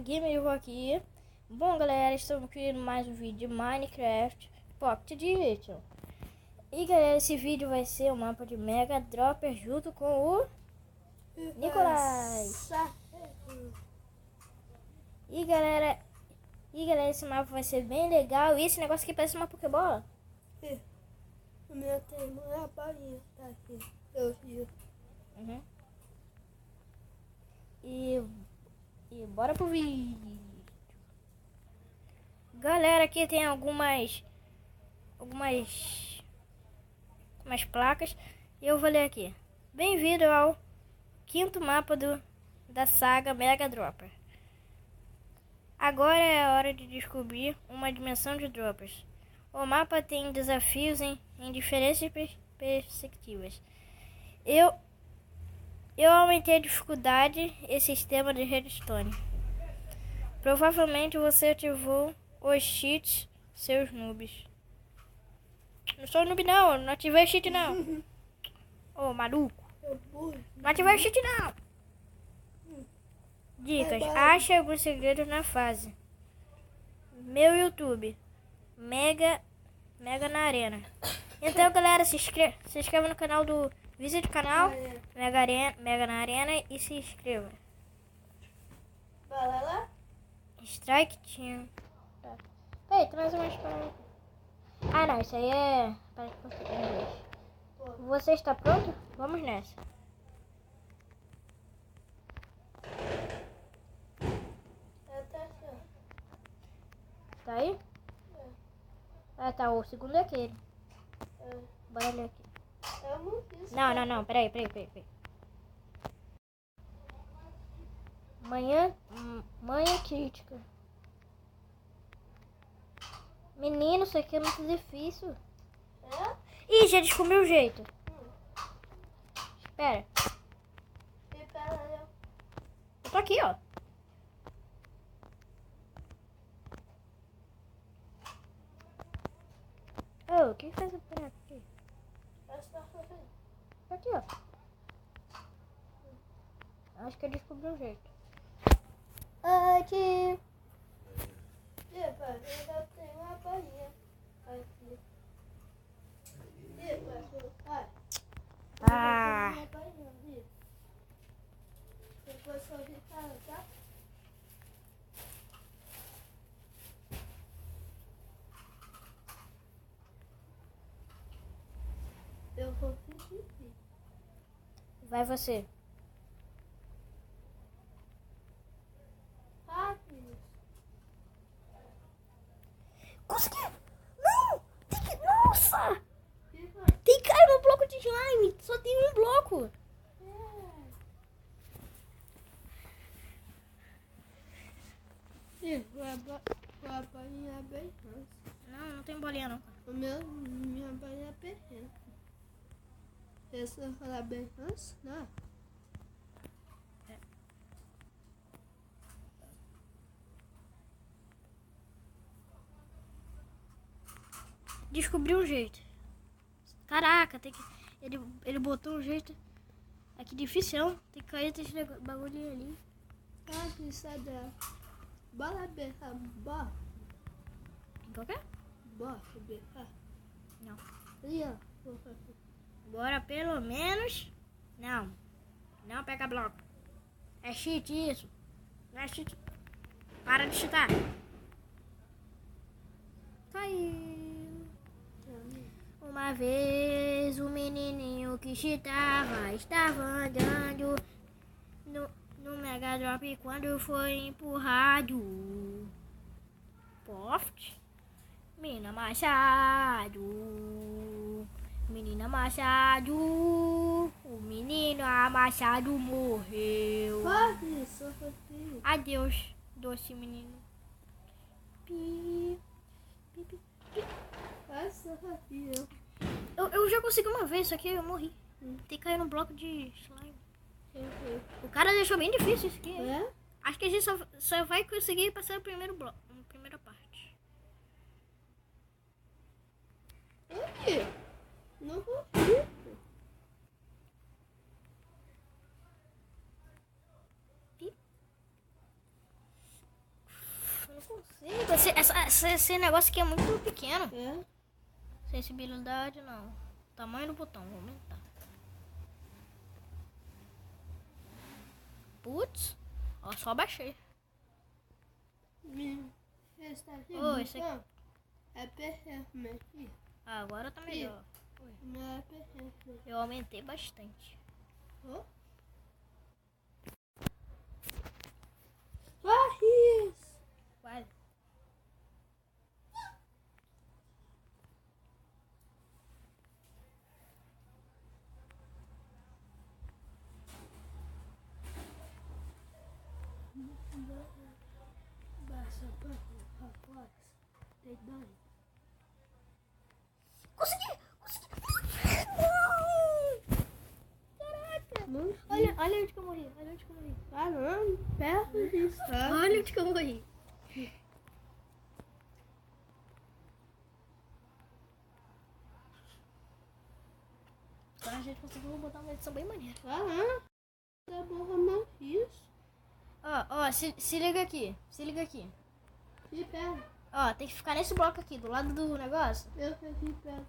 Gamer aqui. Bom galera, estamos aqui em mais um vídeo de Minecraft Pocket Edition. E galera, esse vídeo vai ser o mapa de Mega Dropper junto com o Nicolás. E galera, esse mapa vai ser bem legal. E esse negócio aqui parece uma Pokébola. O meu tem uma bolinha, tá aqui. Eu vi. E bora pro vídeo. Galera, aqui tem algumas placas. E eu vou ler aqui. Bem-vindo ao 5º mapa da saga Mega Dropper. Agora é a hora de descobrir uma dimensão de droppers. O mapa tem desafios em diferentes perspectivas. Eu aumentei a dificuldade e sistema de redstone. Provavelmente você ativou os cheats, seus noobs. Não sou noob não ativei cheat não. Ô, maluco. Não ativei cheat não. Dicas. Ache alguns segredos na fase. Meu YouTube. Mega na Arena. Então, galera, se inscreva no canal do... Visite o canal Mega na Arena e se inscreva. Bora lá? Strike Team. Tá. Ei, traz uma espada. Ah, não, isso aí é para português. Você está pronto? Vamos nessa. Tá aí? Ah, tá. O segundo é aquele. Bora ler aqui. Não. Peraí. Manhã crítica. Menino, isso aqui é muito difícil. Ih, já descobri o jeito. Espera. Eu tô aqui, ó. Oh, quem fez o buraco aqui? Aqui, ó. Acho que eu descobri um jeito. Aqui. Eu tenho uma bolinha aqui. Ah. Depois só recarga, tá? Eu vou fingir. Vai você. Rápido. Consegui! Não! Nossa! Tem cara no bloco de slime. Só tem um bloco. A bolinha é bem rança. Não tem bolinha não. Minha bolinha é pequena. Essa falar bem rança? Não. Descobri um jeito. Caraca, tem que... Ele botou um jeito aqui difícil. Tem que cair esse bagulho ali. Ah, que saudade. Bora berrar. Bora. Qual que é? Bora berrar. Não. Ali, ó. Bora pelo menos... Não pega bloco. É cheat isso. Não é cheat. Para de chutar. Caiu. Uma vez o menininho que estava andando no Mega Drop quando foi empurrado. Poft. Menina Machado. O menino Machado morreu. Adeus, doce menino. Eu já consegui uma vez, só que eu morri. Tem que cair no bloco de slime. O cara deixou bem difícil isso aqui. É? Acho que a gente só vai conseguir passar o primeiro bloco, a primeira parte. Aqui. Não vou. Esse negócio aqui é muito pequeno. É? Sensibilidade não. Tamanho do botão, vou aumentar. Putz, ó, só baixei. Esse tá aqui, Ô, esse aqui. é perfeito, aqui. Ah, agora tá melhor. Não é perfeito. Eu aumentei bastante. Ó. Varris! Vai. Baixa para rapaz. Tem dois. Consegui! Caraca! Não, Olha onde que eu morri. ah, não. Perto disso, tá? Olha onde que eu morri. Agora a gente conseguiu botar uma edição bem maneira. Ah, não. Tá bom, não fiz. Ó, se liga aqui. E pera. Ó, tem que ficar nesse bloco aqui, do lado do negócio. Eu aqui, pera.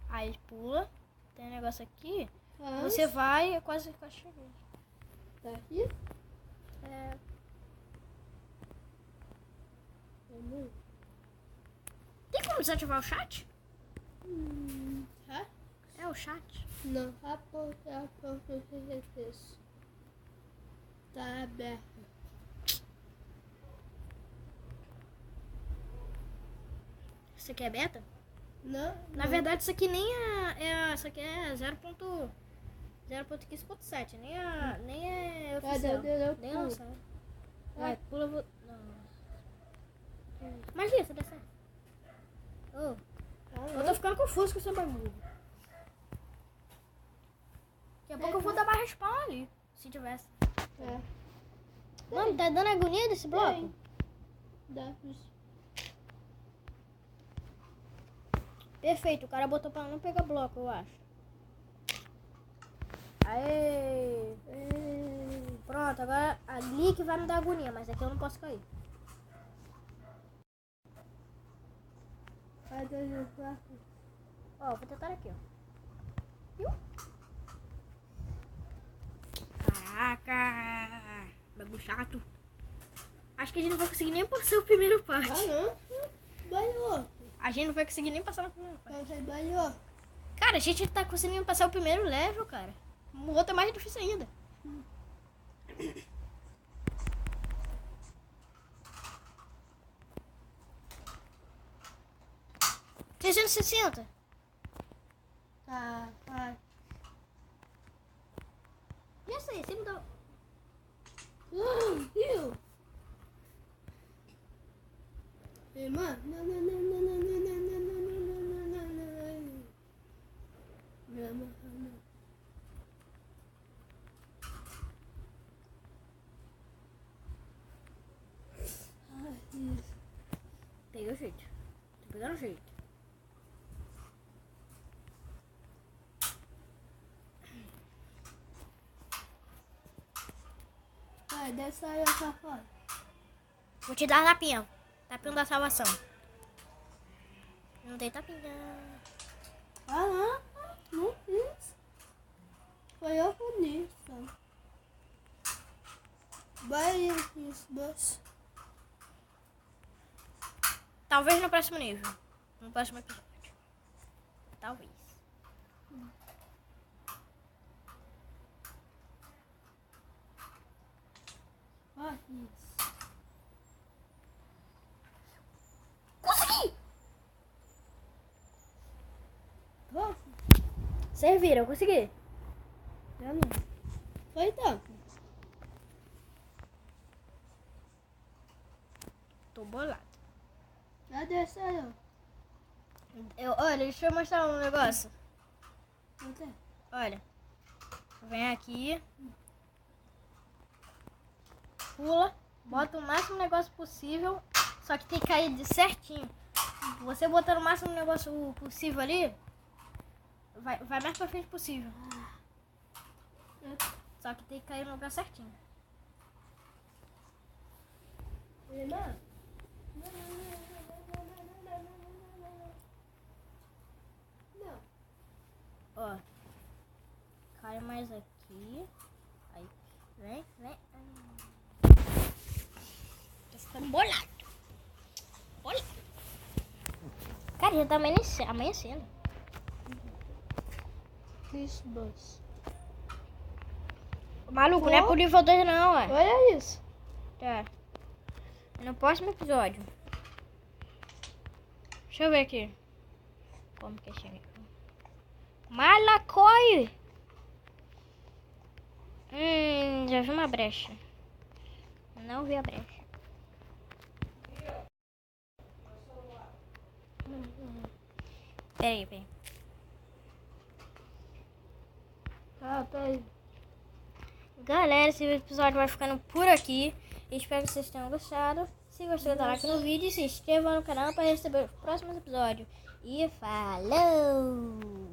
Aí pula. Tem um negócio aqui. Ah, Você vai, quase chegando. tá aqui? É, Vamos. tem como desativar o chat? Tá? É o chat. Não, a porta tá aberta. Isso aqui é beta? Não, Na verdade, isso aqui nem isso aqui é 0.15.7. Nem é oficial. Nem é lançado. Vai, pula. Não. Imagina, você dá certo. Oh, eu tô ficando confuso com esse bagulho. Daqui a pouco eu vou dar barra spawn ali. Se tivesse. É. Mano, tá dando agonia desse bloco? Tem. Dá pra... Perfeito, o cara botou pra não pegar bloco, eu acho. Aê! Pronto, agora ali que vai me dar agonia, mas aqui eu não posso cair. Ó, vou tentar aqui, ó. Viu? Caraca! Bagulho chato. Acho que a gente não vai conseguir nem passar o primeiro parte. Ah, não? Banhou. A gente não vai conseguir nem passar o primeiro parte. Você banhou. Cara, a gente tá conseguindo passar o primeiro level, cara. O outro é mais difícil ainda. 360. Tá, vai. E essa aí, você me dá... Viu? Irmã, não. Peguei o jeito. Tô pegando o jeito. Vai, desce aí essa fora. Vou te dar tapinha. Tapinha da salvação. Não tem tapinha. Ah, não fiz. Foi eu que fiz. Vai isso, dois. Talvez no próximo nível. No próximo episódio. Talvez. Vai isso. Consegui! Nossa, Vocês viram, eu consegui. já não. Foi tanto. Tô bolado. Já desce aí, ó. Olha, deixa eu mostrar um negócio. Até. Olha. Vem aqui. Pula. Bota o máximo negócio possível. Só que tem que cair de certinho. Você botando o máximo negócio possível ali. Vai mais pra frente possível. Só que tem que cair no lugar certinho. Irmã, bolado. Bolado. Cara, já tá amanhecendo. Christmas. Maluco, não é por default não, ué. Olha isso. Tá. No próximo episódio. Deixa eu ver aqui. Como que chega? Malacói! Já vi uma brecha. Não vi a brecha. Peraí. Ah, peraí. Galera, esse episódio vai ficando por aqui. Espero que vocês tenham gostado. Se gostou, dá like no vídeo e se inscreva no canal para receber os próximos episódios. E falou!